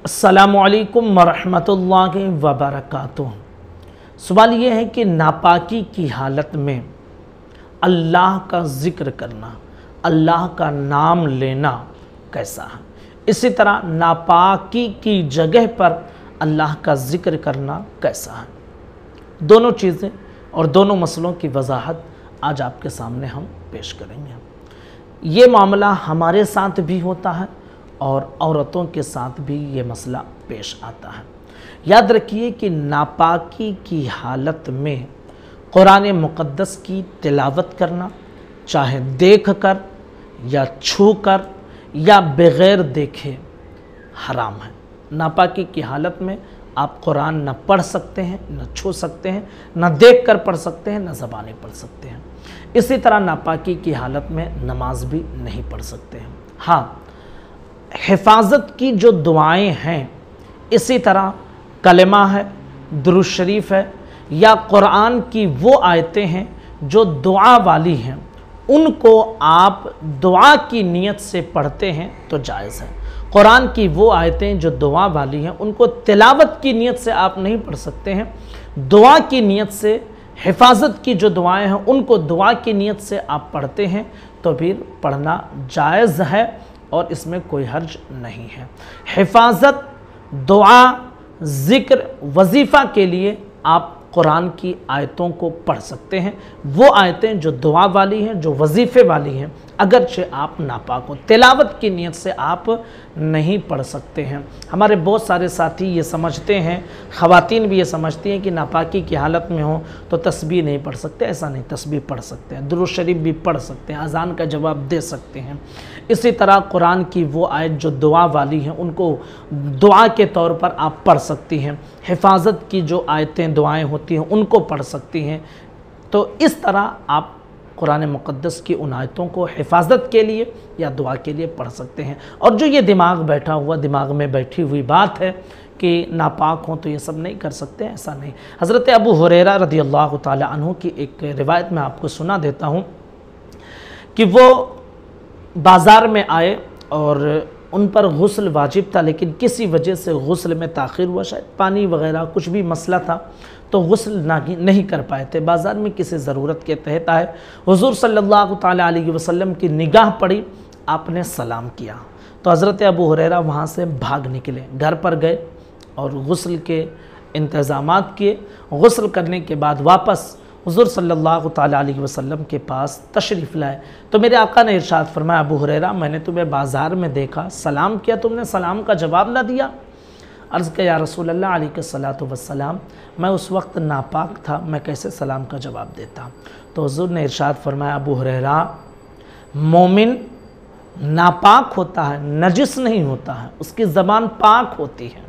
अस्सलामुअलैकुम वरहमतुल्लाहि वबरकातुह। सवाल ये है कि नापाकी की हालत में अल्लाह का ज़िक्र करना, अल्लाह का नाम लेना कैसा है। इसी तरह नापाकी की जगह पर अल्लाह का ज़िक्र करना कैसा है। दोनों चीज़ें और दोनों मसलों की वजाहत आज आपके सामने हम पेश करेंगे। ये मामला हमारे साथ भी होता है और औरतों के साथ भी ये मसला पेश आता है। याद रखिए कि नापाकी की हालत में कुरान मुक़द्दस की तिलावत करना, चाहे देख कर या छू कर या बग़ैर देखे, हराम है। नापाकी की हालत में आप कुरान न पढ़ सकते हैं, न छू सकते हैं, न देख कर पढ़ सकते हैं, न ज़बानी पढ़ सकते हैं। इसी तरह नापाकी की हालत में नमाज भी नहीं पढ़ सकते हैं। हाँ, हिफाजत की जो दुआएं हैं, इसी तरह कलमा है, दुरूद शरीफ है, या कुरान की वो आयतें हैं जो दुआ वाली हैं, उनको आप दुआ की नीयत से पढ़ते हैं तो जायज़ है। कुरान की वो आयतें जो दुआ वाली हैं, उनको तिलावत की नीयत से आप नहीं पढ़ सकते हैं। दुआ की नीयत से, हिफाजत की जो दुआएं हैं उनको दुआ की नीयत से आप पढ़ते हैं तो फिर पढ़ना जायज़ है और इसमें कोई हर्ज नहीं है। हिफाजत, दुआ, ज़िक्र, वजीफ़ा के लिए आप कुरान की आयतों को पढ़ सकते हैं। वो आयतें जो दुआ वाली हैं, जो वजीफ़े वाली हैं, अगरचे आप नापाक हो, तिलावत की नीयत से आप नहीं पढ़ सकते हैं। हमारे बहुत सारे साथी ये समझते हैं, ख़वातीन भी ये समझती हैं कि नापाकी की हालत में हो तो तस्बीह नहीं पढ़ सकते। ऐसा नहीं, तस्बीह पढ़ सकते हैं, दुरूद शरीफ भी पढ़ सकते हैं, अज़ान का जवाब दे सकते हैं। इसी तरह कुरान की वो आयत जो दुआ वाली हैं उनको दुआ के तौर पर आप पढ़ सकती हैं। हिफाजत की जो आयतें दुआएँ होती हैं उनको पढ़ सकती हैं। तो इस तरह आप कुरान मुक़द्दस की उन आयतों को हिफाजत के लिए या दुआ के लिए पढ़ सकते हैं। और जो ये दिमाग बैठा हुआ, दिमाग में बैठी हुई बात है कि नापाक हों तो ये सब नहीं कर सकते, ऐसा नहीं। हज़रत अबू हुरैरा रदियल्लाहु ताला अन्हु की एक रिवायत में आपको सुना देता हूँ कि वो बाज़ार में आए और उन पर गुस्ल वाजिब था, लेकिन किसी वजह से गुस्ल में ताख़ीर हुआ, शायद पानी वग़ैरह कुछ भी मसला था, तो गुस्ल नहीं कर पाए थे। बाज़ार में किसी ज़रूरत के तहत आए, हुज़ूर सल्लल्लाहु ताला अलैहि वसल्लम की निगाह पड़ी, आपने सलाम किया तो हज़रत अबू हुरैरा वहाँ से भाग निकले, घर पर गए और गुस्ल के इंतज़ामात किए। गुस्ल करने के बाद वापस हुज़ूर सल्लल्लाहु ताला अलैहि वसल्लम के पास तशरीफ़ लाए तो मेरे आका ने इरशाद फरमाया, अबू हुरैरा, मैंने तुम्हें बाज़ार में देखा, सलाम किया, तुमने सलाम का जवाब न दिया। अर्ज़ किया, या रसूल अल्लाह अलैहिस्सलातु वस्सलाम, मैं उस वक्त नापाक था, मैं कैसे सलाम का जवाब देता। तो हुज़ूर ने इरशाद फरमाया, अबू हुरैरा, मोमिन नापाक होता है, नजिस नहीं होता है, उसकी ज़बान पाक होती है।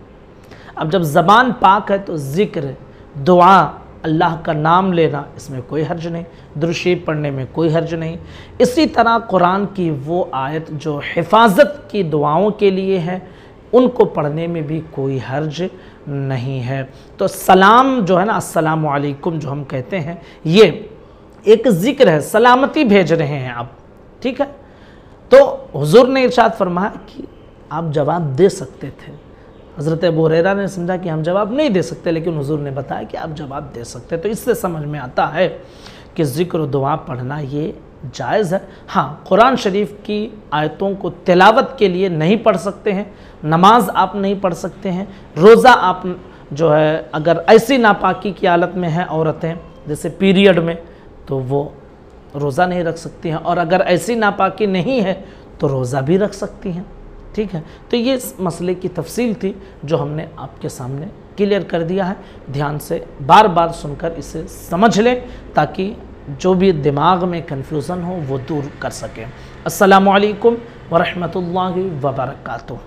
अब जब ज़बान पाक है तो ज़िक्र, दुआ, अल्लाह का नाम लेना, इसमें कोई हर्ज नहीं, दुरूद शरीफ पढ़ने में कोई हर्ज नहीं। इसी तरह कुरान की वो आयत जो हिफाजत की दुआओं के लिए है, उनको पढ़ने में भी कोई हर्ज नहीं है। तो सलाम जो है ना, अस्सलामु अलैकुम जो हम कहते हैं, ये एक ज़िक्र है, सलामती भेज रहे हैं आप, ठीक है। तो हुज़ूर ने इरशाद फरमाया कि आप जवाब दे सकते थे। हज़रत अबू हुरैरा ने समझा कि हम जवाब नहीं दे सकते, लेकिन हुज़ूर ने बताया कि आप जवाब दे सकते। तो इससे समझ में आता है कि ज़िक्र दुआ पढ़ना ये जायज़ है। हाँ, कुरान शरीफ की आयतों को तिलावत के लिए नहीं पढ़ सकते हैं, नमाज आप नहीं पढ़ सकते हैं, रोज़ा आप जो है अगर ऐसी नापाकी की हालत में हैं औरतें, जैसे पीरियड में, तो वो रोज़ा नहीं रख सकती हैं, और अगर ऐसी नापाकी नहीं है तो रोज़ा भी रख सकती हैं, ठीक है। तो ये इस मसले की तफसील थी जो हमने आपके सामने क्लियर कर दिया है। ध्यान से बार बार सुनकर इसे समझ लें ताकि जो भी दिमाग में कन्फ्यूज़न हो वो दूर कर सकें। अस्सलामु अलैकुम वरहमतुल्लाहि वबरकातुहू।